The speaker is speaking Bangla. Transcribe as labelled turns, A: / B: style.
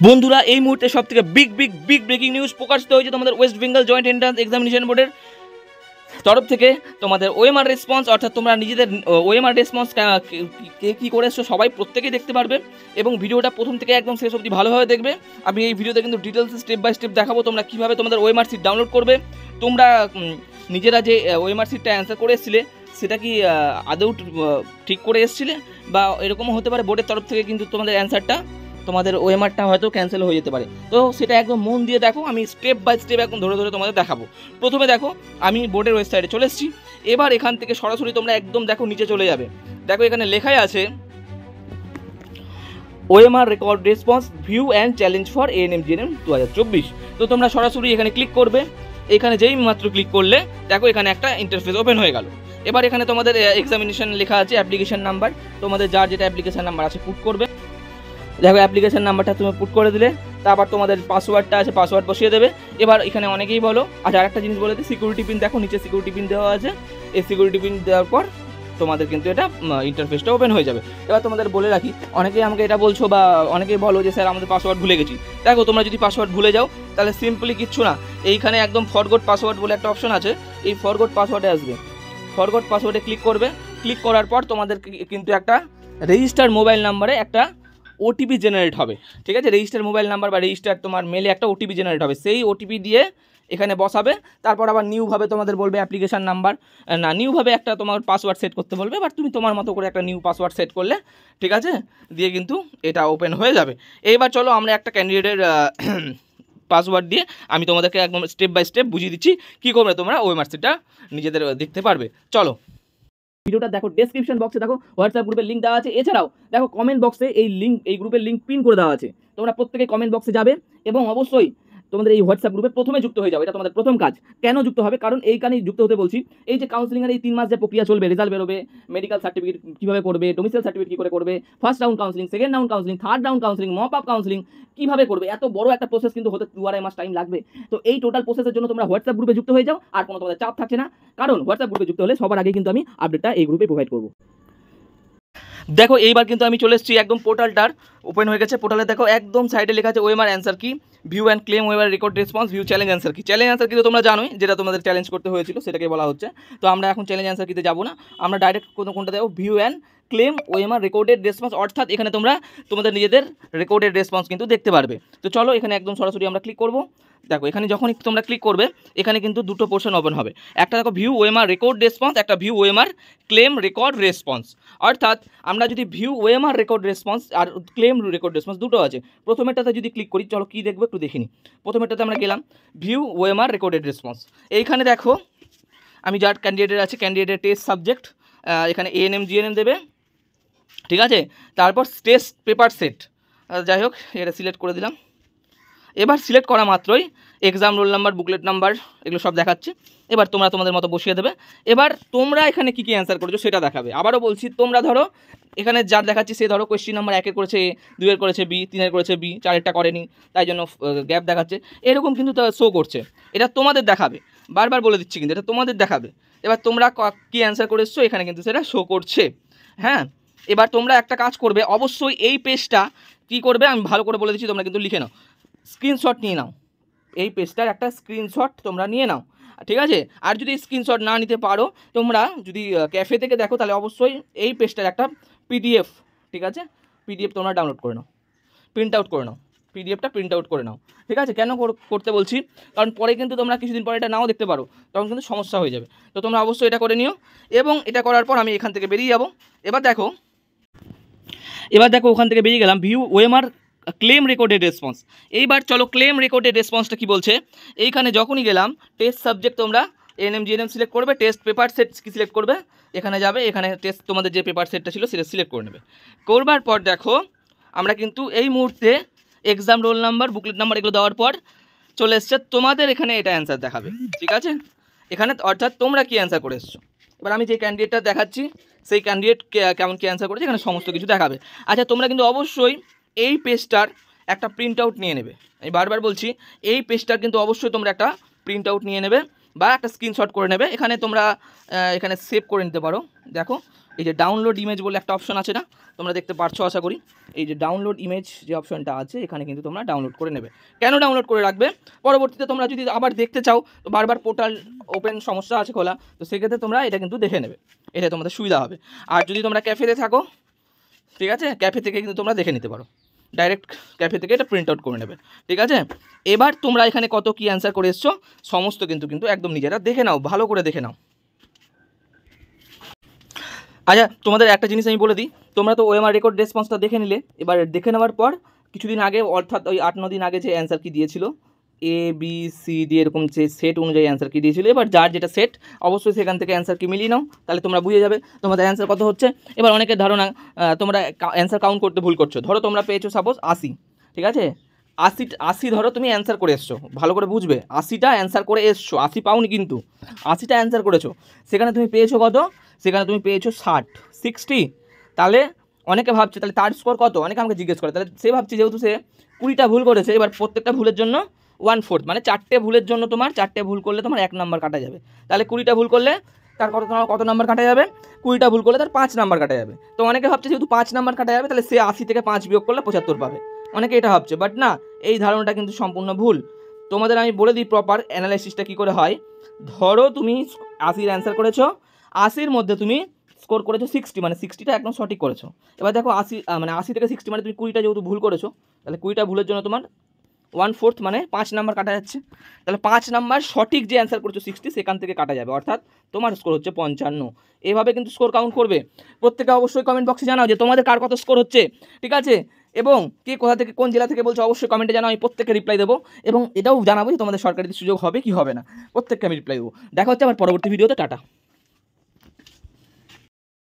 A: বন্ধুরা এই মুহূর্তে সবথেকে বিগ ব্রেকিং নিউজ প্রকাশিত হয়েছে তোমাদের West Bengal joint entrance examination বোর্ডের তরফ থেকে। তোমাদের ওএমআর রেসপন্স অর্থাৎ তোমরা নিজেদের ওএমআর রেসপন্স কে কী করে এসছো সবাই প্রত্যেকেই দেখতে পারবে এবং ভিডিওটা প্রথম থেকে একদম শেষ অবধি ভালোভাবে দেখবে। আমি এই ভিডিওতে কিন্তু ডিটেলস স্টেপ বাই স্টেপ দেখাবো তোমরা কীভাবে তোমাদের ওএমআর সিট ডাউনলোড করবে, তোমরা নিজেরা যে ওএমআর সিটটা অ্যান্সার করে এসেছিলে সেটা কি আদৌ ঠিক করে এসেছিলে, বা এরকমও হতে পারে বোর্ডের তরফ থেকে কিন্তু তোমাদের অ্যান্সারটা তোমাদের ওএমআরটা হয়তো ক্যান্সেল হয়ে যেতে পারে। তো সেটা একদম মন দিয়ে দেখো, আমি স্টেপ বাই স্টেপ একদম ধরে ধরে তোমাদের দেখাবো। প্রথমে দেখো আমি বোর্ডের ওয়েবসাইটে চলে এসেছি। এবার এখান থেকে সরাসরি তোমরা একদম দেখো নিচে চলে যাবে, দেখো এখানে লেখাই আছে OMR record response view and challenge for ANM GNM 2024। তো তোমরা সরাসরি এখানে ক্লিক করবে। এখানে যেই মাত্র ক্লিক করলে দেখো এখানে একটা ইন্টারফেস ওপেন হয়ে গেল। এবার এখানে তোমাদের এক্সামিনেশন লেখা আছে, অ্যাপ্লিকেশন নাম্বার, তোমাদের যার যেটা অ্যাপ্লিকেশন নাম্বার আছে পুট করবে। দেখো অ্যাপ্লিকেশন নাম্বারটা তুমি পুট করে দিলে, তারপর তোমাদের পাসওয়ার্ডটা আছে পাসওয়ার্ড বসিয়ে দেবে। এবার এখানে অনেকেই বলো, আচ্ছা আরেকটা জিনিস বলে দিই, সিকিউরিটি পিন দেখো নিচে সিকিউরিটি পিন দেওয়া আছে। এই সিকিউরিটি পিন দেওয়ার পর তোমাদের কিন্তু এটা ইন্টারফেসটা ওপেন হয়ে যাবে। এবার তোমাদের বলে রাখি, অনেকেই আমাকে এটা বলছো বা অনেকেই বলো যে স্যার আমাদের পাসওয়ার্ড ভুলে গেছি। দেখো তোমরা যদি পাসওয়ার্ড ভুলে যাও তাহলে সিম্পলি কিচ্ছু না, এইখানে একদম ফরগট পাসওয়ার্ড বলে একটা অপশন আছে, এই ফরগট পাসওয়ার্ডে আসবে, ফরগট পাসওয়ার্ডে ক্লিক করবে। ক্লিক করার পর তোমাদের কিন্তু একটা রেজিস্টার মোবাইল নাম্বারে একটা ওটিপি জেনারেট হবে, ঠিক আছে? রেজিস্টার মোবাইল নাম্বার বা রেজিস্টার তোমার মেলে একটা ওটিপি জেনারেট হবে, সেই ওটিপি দিয়ে এখানে বসাবে। তারপর আবার নিউভাবে তোমাদের বলবে অ্যাপ্লিকেশান নাম্বার, না নিউভাবে একটা তোমার পাসওয়ার্ড সেট করতে বলবে, বাট তুমি তোমার মতো করে একটা নিউ পাসওয়ার্ড সেট করলে, ঠিক আছে, দিয়ে কিন্তু এটা ওপেন হয়ে যাবে। এইবার চলো আমরা একটা ক্যান্ডিডেটের পাসওয়ার্ড দিয়ে আমি তোমাদেরকে একদম স্টেপ বাই স্টেপ বুঝিয়ে দিচ্ছি কী করবে তোমরা ওএমআর সিটটা নিজেদের দেখতে পারবে। চলো ভিডিওটা দেখো, ডেসক্রিপশন বক্সে দেখো হোয়াটসঅ্যাপ গ্রুপের লিঙ্ক দেওয়া আছে, এছাড়াও দেখো কমেন্ট বক্সে এই গ্রুপের লিঙ্ক পিন করে দেওয়া আছে। তোমরা প্রত্যেকে কমেন্ট বক্সে যাবে এবং অবশ্যই তোমাদের এই হোয়াটসঅ্যাপ গ্রুপে প্রথমে যুক্ত হয়ে যাবে, এটা তোমাদের প্রথম কাজ। কেন যুক্ত হবে? কারণ এইখানেই যুক্ত হতে বলছি, এই যে কাউন্সিলিংয়ের এই 3 মাস যে প্রক্রিয়া চলবে, রেজাল্ট বেরোবে, মেডিকেল সার্টিফিকেট কীভাবে করবে, ডোমিসাইল সার্টিফিকেট কী করে করবে, first round counselling, second round counselling, third round counselling, mop up counselling কীভাবে করবে, এত বড় একটা প্রসেস কিন্তু হতে 2-2.5 মাস টাইম লাগবে। তো এই টোটাল প্রসেসের জন্য তোমরা হোয়াটসঅ্যাপ গ্রুপে যুক্ত হয়ে যাও, আর কোনো তোমাদের চাপ থাকছে না, কারণ হোয়াটসঅ্যাপ গ্রুপে যুক্ত হলে সবার আগে কিন্তু আমি আপডেটটা এই গ্রুপে প্রোভাইড করবো। দেখো এইবার কিন্তু আমি চলে এসেছি, একদম পোর্টালটার ওপেন হয়ে গেছে। পোর্টালে দেখো একদম সাইডে লেখা আছে ওএমআর অ্যান্সার কি, view and claim OMR record response, view challenge answer কি। চ্যালেঞ্জ অ্যান্সার কি তো তোমরা জানোই, যেটা তোমাদের চ্যালেঞ্জ করতে হয়েছিল সেটাকে বলা হচ্ছে। তো আমরা এখন চ্যালেঞ্জ অ্যান্সার কিতে যাবো না, আমরা ডাইরেক্ট কোনটা দেবো, view and claim OMR recorded response, অর্থাৎ এখানে তোমরা তোমাদের নিজেদের রেকর্ডেড রেসপন্স কিন্তু দেখতে পারবে। তো চলো এখানে একদম সরাসরি আমরা ক্লিক করবো। দেখো এখানে যখনই তোমরা ক্লিক করবে এখানে কিন্তু দুটো পোর্শন ওপেন হবে, একটা দেখো ভিউ ওএমআর রেকর্ড রেসপন্স, একটা view OMR claim record response. অর্থাৎ আমরা যদি ভিউ ওএমআর রেকর্ড রেসপন্স আর ক্লেম রেকর্ড রেসপন্স দুটো আছে, প্রথমেরটাতে যদি ক্লিক করি, চলো কী দেখবো একটু দেখিনি। প্রথমেরটাতে আমরা গেলাম ভিউ ওএমআর রেকর্ডেড রেসপন্স, এইখানে দেখো আমি যার ক্যান্ডিডেটের আছে ক্যান্ডিডেটের টেস্ট সাবজেক্ট এখানে এএনএম জিএনএম দেবে, ঠিক আছে। তারপর টেস্ট পেপার সেট, যাই হোক এটা সিলেক্ট করে দিলাম। এবার সিলেক্ট করা মাত্রই exam roll number, booklet number এগুলো সব দেখাচ্ছে। এবার তোমরা তোমাদের মতো বসিয়ে দেবে। এবার তোমরা এখানে কী কী অ্যান্সার করেছো সেটা দেখাবে। আবারও বলছি, তোমরা ধরো এখানে যার দেখাচ্ছি সে ধরো কোয়েশ্চেন নাম্বার 1-এর করেছে এ, 2-এর করেছে বি, 3-এর করেছে বি, 4-এরটা করেনি, তাই জন্য গ্যাপ দেখাচ্ছে, এরকম কিন্তু শো করছে। এটা তোমাদের দেখাবে, বারবার বলে দিচ্ছি কিন্তু এটা তোমাদের দেখাবে। এবার তোমরা কী অ্যান্সার করে এসছো এখানে কিন্তু সেটা শো করছে, হ্যাঁ। এবার তোমরা একটা কাজ করবে, অবশ্যই এই পেজটা কী করবে আমি ভালো করে বলে দিচ্ছি, তোমরা কিন্তু লিখে নাও, স্ক্রিনশট নিয়ে নাও, এই পেজটার একটা স্ক্রিনশট তোমরা নিয়ে নাও, ঠিক আছে। আর যদি স্ক্রিনশট না নিতে পারো, তোমরা যদি ক্যাফে থেকে দেখো তাহলে অবশ্যই এই পেজটার একটা পিডিএফ, ঠিক আছে, পিডিএফ তোমরা ডাউনলোড করে নাও, প্রিন্ট আউট করে নাও, পিডিএফটা প্রিন্ট আউট করে নাও, ঠিক আছে। কেন করতে বলছি, কারণ পরে কিন্তু তোমরা কিছুদিন পরে এটা নাও দেখতে পারো, তখন কিন্তু সমস্যা হয়ে যাবে। তো তোমরা অবশ্যই এটা করে নিও, এবং এটা করার পর আমি এখান থেকে বেরিয়ে যাব। এবার দেখো ওখান থেকে বেরিয়ে গেলাম, view OMR claim recorded response. এইবার চলো ক্লেম রেকর্ডেড রেসপন্সটা কী বলছে। এইখানে যখনই গেলাম টেস্ট সাবজেক্ট তোমরা এএনএম জিএনএম সিলেক্ট করবে, টেস্ট পেপার সেট কি সিলেক্ট করবে, এখানে যাবে, এখানে টেস্ট তোমাদের যে পেপার সেটটা ছিল সেটা সিলেক্ট করে নেবে। করবার পর দেখো আমরা কিন্তু এই মুহূর্তে exam roll number, booklet number এগুলো দেওয়ার পর চলে এসছে তোমাদের এখানে এটা অ্যান্সার দেখাবে, ঠিক আছে। এখানে অর্থাৎ তোমরা কী অ্যান্সার করে এসছো। এবার আমি যে ক্যান্ডিডেটটা দেখাচ্ছি সেই ক্যান্ডিডেট কেমন কী অ্যান্সার করেছে এখানে সমস্ত কিছু দেখাবে। আচ্ছা তোমরা কিন্তু অবশ্যই এই পেজটার একটা প্রিন্ট আউট নিয়ে নেবে, আমি বারবার বলছি এই পেজটার কিন্তু অবশ্যই তোমরা একটা প্রিন্ট আউট নিয়ে নেবে বা একটা স্ক্রিনশট করে নেবে। এখানে তোমরা এখানে সেভ করে নিতে পারো। দেখো এই যে ডাউনলোড ইমেজ বলে একটা অপশন আছে না, তোমরা দেখতে পারছো আশা করি। এই যে ডাউনলোড ইমেজ যে অপশনটা আছে এখানে কিন্তু তোমরা ডাউনলোড করে নেবে। কেন ডাউনলোড করে রাখবে, পরবর্তীতে তোমরা যদি আবার দেখতে চাও তো বারবার পোর্টাল ওপেন সমস্যা আছে খোলা, তো সেক্ষেত্রে তোমরা এটা কিন্তু দেখে নেবে, এটা তোমাদের সুবিধা হবে। আর যদি তোমরা ক্যাফেতে থাকো, ঠিক আছে, ক্যাফে থেকে কিন্তু তোমরা দেখে নিতে পারো, ডাইরেক্ট ক্যাফে থেকে এটা প্রিন্ট আউট করে নেবে, ঠিক আছে। এবার তোমরা এখানে কত কী অ্যান্সার করে এসছো সমস্ত কিন্তু একদম নিজেরা দেখে নাও, ভালো করে দেখে নাও। আচ্ছা, তোমাদের একটা জিনিস আমি বলে দিই, তোমরা তো ওএমআর রেকর্ড রেসপন্সটা দেখে নিলে, এবার দেখে নেওয়ার পর কিছুদিন আগে অর্থাৎ ওই 8-9 দিন আগে যে অ্যান্সার কি দিয়েছিল ABCD এরকম যে সেট অনুযায়ী অ্যান্সার কি দিয়েছিল, এবার যার যেটা সেট অবশ্যই সেখান থেকে অ্যান্সার কি মিলিয়ে নাও, তাহলে তোমরা বুঝে যাবে তোমাদের অ্যান্সার কত হচ্ছে। এবার অনেকের ধারণা তোমরা অ্যান্সার কাউন্ট করতে ভুল করছো। ধরো তোমরা পেয়েছো সাপোজ 80, ঠিক আছে, 80 ধরো তুমি অ্যান্সার করে এসছো, ভালো করে বুঝবে, 80টা অ্যান্সার করে এসছো, 80 পাওনি কিন্তু 80টা অ্যান্সার করেছো, সেখানে তুমি পেয়েছো কত, সেখানে তুমি পেয়েছো 60। তাহলে অনেকে ভাবছে তাহলে তার স্কোর কত, অনেকে আমাকে জিজ্ঞেস করে, তাহলে সে ভাবছে যেহেতু সে 20টা ভুল করেছে, এবার প্রত্যেকটা ভুলের জন্য 1/4, মানে 4টে ভুলের জন্য তোমার 4টে ভুল করলে তোমার 1 নাম্বার কাটা যাবে। তাহলে 20টা ভুল করলে তার কত নাম্বার কাটা যাবে, 20টা ভুল করলে তার 5 নাম্বার কাটা যাবে। তো অনেকে ভাবছে যেহেতু 5 নাম্বার কাটা যাবে তাহলে সে 80 থেকে 5 বিয়োগ করলে 75 পাবে, অনেকে এটা ভাবছে, বাট না, এই ধারণাটা কিন্তু সম্পূর্ণ ভুল। তোমাদের আমি বলে দিই প্রপার অ্যানালাইসিসটা কী করে হয়। ধরো তুমি 80 অ্যান্সার করেছো, 80-র মধ্যে তুমি স্কোর করেছো 60, মানে 60টা একদম সঠিক করেছো। এবার দেখো 80 থেকে 60 মানে তুমি 20টা যেহেতু ভুল করেছো, তাহলে 20টা ভুলের জন্য তোমার 1/4 মানে 5 নাম্বার কাটা যাচ্ছে। তাহলে 5 নাম্বার সঠিক যে অ্যান্সার করেছো 60 সেখান থেকে কাটা যাবে, অর্থাৎ তোমার স্কোর হচ্ছে 55। এভাবে কিন্তু স্কোর কাউন্ট করবে। প্রত্যেকে অবশ্যই কমেন্ট বক্সে জানাও যে তোমাদের কার কত স্কোর হচ্ছে, ঠিক আছে, এবং কে কোথা থেকে কোন জেলা থেকে বলছো অবশ্যই কমেন্টে জানাও, আমি প্রত্যেককে রিপ্লাই দেবো, এবং এটাও জানাবো যে তোমাদের সরকারি সুযোগ হবে কি হবে না, প্রত্যেককে আমি রিপ্লাই দেবো। দেখা হচ্ছে আবার পরবর্তী ভিডিওতে, টাটা।